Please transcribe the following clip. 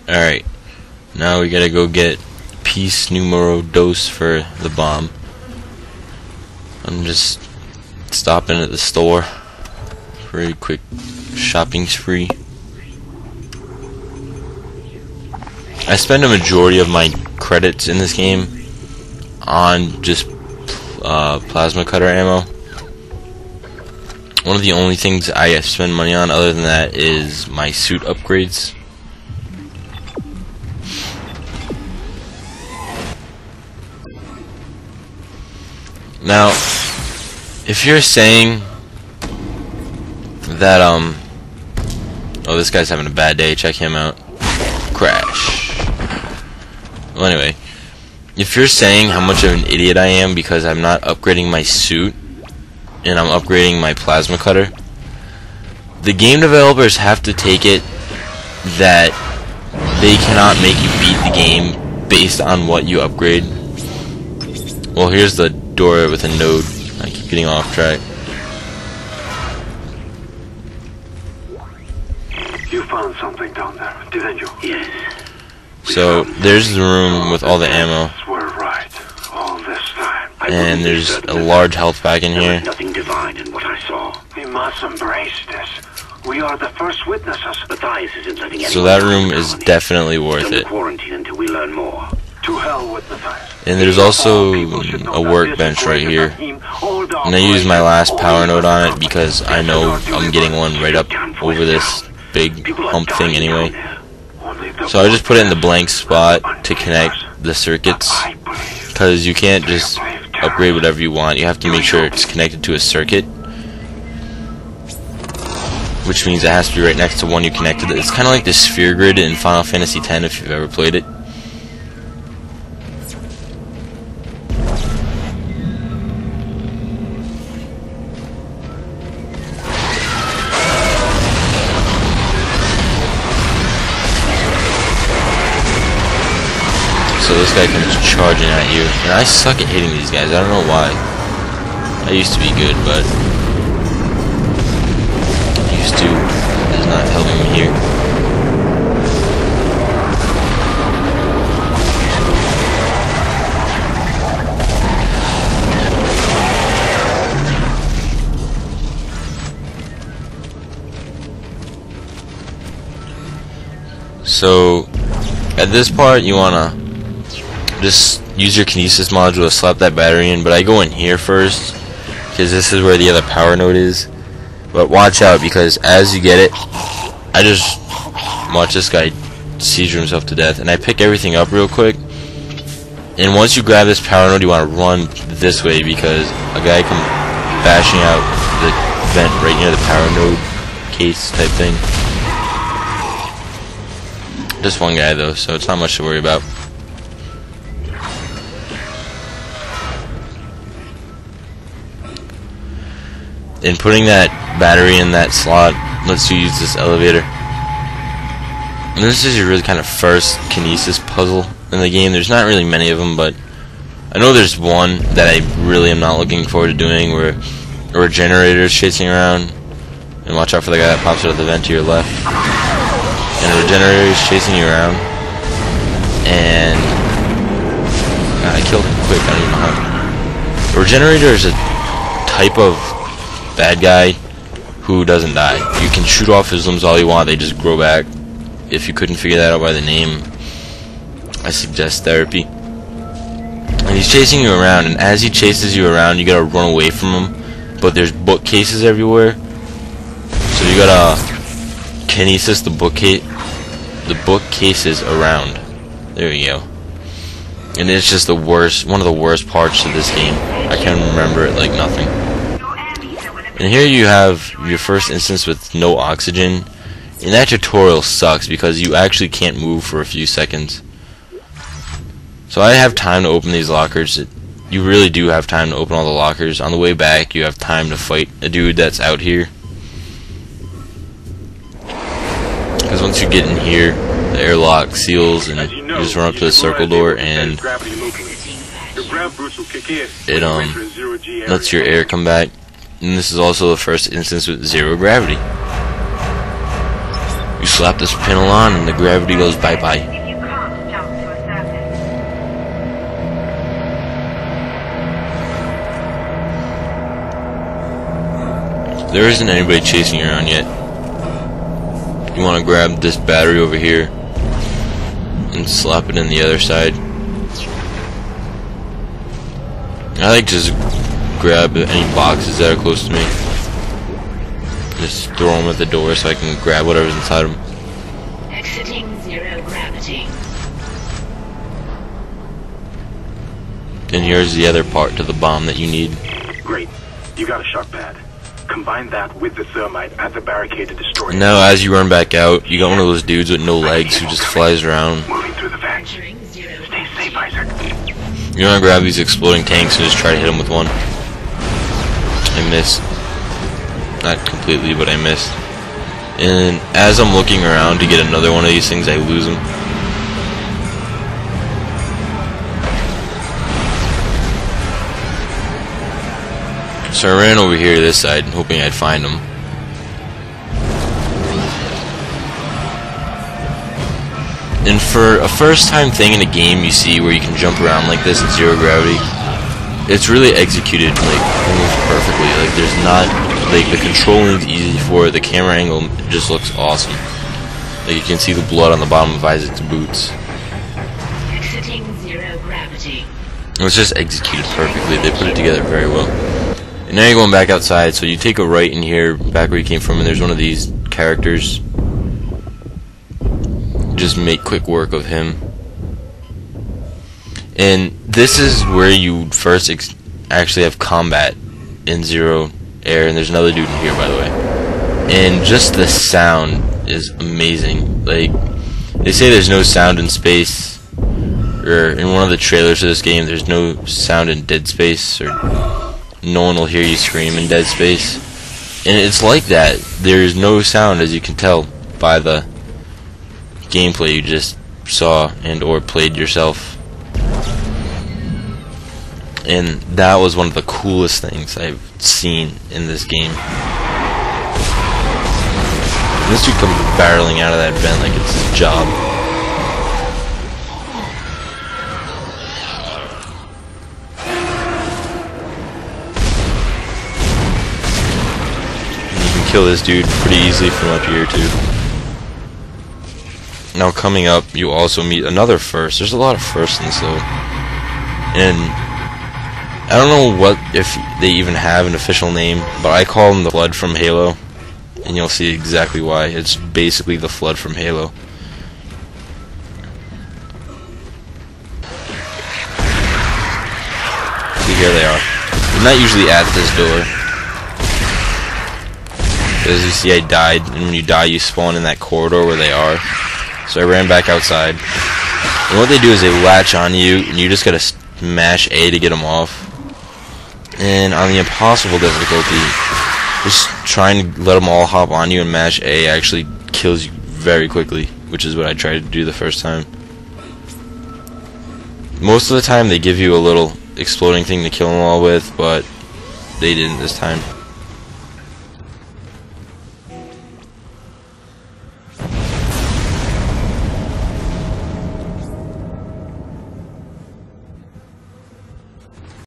Alright, now we gotta go get piece numero dos for the bomb. I'm just stopping at the store for a quick shopping spree. I spend a majority of my credits in this game on just plasma cutter ammo. One of the only things I spend money on other than that is my suit upgrades. Now, if you're saying that, oh, this guy's having a bad day, check him out. Crash. Well, anyway, if you're saying how much of an idiot I am because I'm not upgrading my suit and I'm upgrading my plasma cutter, the game developers have to take it that they cannot make you beat the game based on what you upgrade. Well, here's the door with a node. I keep getting off track. You found something down there, didn't you? Yes. So there's the room with all the ammo, We're right all this time. and there's a large health pack in There here. was nothing divine in what I saw. We must embrace this. We are the first witnesses. Matthias isn't letting anyone So that out of room the is colony. definitely worth Tell him it. to quarantine until we learn more. To hell with Matthias. And there's also a workbench right here. And I use my last power node on it because I know I'm getting one right up over this big hump thing anyway. So I just put it in the blank spot to connect the circuits, because you can't just upgrade whatever you want. You have to make sure it's connected to a circuit, which means it has to be right next to one you connected. It's kind of like the sphere grid in Final Fantasy X if you've ever played it. So this guy comes charging at you, and I suck at hitting these guys. I don't know why. I used to be good, but used to is not helping me here. So at this part, you wanna just use your kinesis module to slap that battery in, but I go in here first because this is where the other power node is. But watch out, because as you get it, I just watch this guy seizure himself to death, and I pick everything up real quick. And once you grab this power node, you want to run this way because a guy comes bashing out the vent right near the power node case type thing. Just one guy though, so it's not much to worry about. And putting that battery in that slot lets you use this elevator. And this is your really kind of first kinesis puzzle in the game. There's not really many of them, but I know there's one that I really am not looking forward to doing, where a generator is chasing around. And watch out for the guy that pops out of the vent to your left. And a generator is chasing you around. And I killed him quick. I don't even know how. A generator is a type of bad guy who doesn't die. You can shoot off his limbs all you want, they just grow back. If you couldn't figure that out by the name, I suggest therapy. And he's chasing you around, and as he chases you around, you gotta run away from him. But there's bookcases everywhere, so you gotta kinesis the bookcases around. There you go. And it's just the worst, one of the worst parts of this game. I can remember it like nothing. And here you have your first instance with no oxygen, and that tutorial sucks because you actually can't move for a few seconds. So I have time to open these lockers. You really do have time to open all the lockers. On the way back, you have time to fight a dude that's out here. Because once you get in here, the airlock seals, and you just run up to the circle door, and it lets your air come back. And this is also the first instance with zero gravity. You slap this panel on and the gravity goes bye-bye. If you can't jump to a surface. There isn't anybody chasing you around yet. You want to grab this battery over here and slap it in the other side. I like to just grab any boxes that are close to me. Just throw them at the door so I can grab whatever's inside them. Exiting zero gravity. And here's the other part to the bomb that you need. Great. You got a shock pad. Combine that with the thermite at the barricade to destroy it. And now as you run back out, you got one of those dudes with no legs who just flies around. Moving through the vents. Stay safe, Isaac. You want to grab these exploding tanks and just try to hit them with one. I missed. Not completely, but I missed. And as I'm looking around to get another one of these things, I lose them. So I ran over here to this side, hoping I'd find them. And for a first time thing in a game you see where you can jump around like this in zero gravity, it's really executed like almost perfectly. Like there's not, like the controlling's easy for it, the camera angle just looks awesome. Like you can see the blood on the bottom of Isaac's boots. Exiting zero gravity. It was just executed perfectly. They put it together very well. And now you're going back outside, so you take a right in here, back where you came from, and there's one of these characters. Just make quick work of him. And this is where you first actually have combat in Zero Air, and there's another dude in here, by the way. And just the sound is amazing. Like, they say there's no sound in space, or in one of the trailers of this game, there's no sound in Dead Space, or no one will hear you scream in Dead Space. And it's like that. There's no sound, as you can tell by the gameplay you just saw and or played yourself. And that was one of the coolest things I've seen in this game. And this dude comes barreling out of that vent like it's his job. And you can kill this dude pretty easily from up here too. Now coming up, you also meet another first. There's a lot of firsts in this though. And I don't know if they even have an official name, but I call them the Flood from Halo. And you'll see exactly why. It's basically the Flood from Halo. See, here they are. They're not usually at this door. As you see, I died, and when you die, you spawn in that corridor where they are. So I ran back outside. And what they do is they latch on you, and you just gotta smash A to get them off. And on the impossible difficulty, just trying to let them all hop on you and mash A actually kills you very quickly, which is what I tried to do the first time. Most of the time they give you a little exploding thing to kill them all with, but they didn't this time.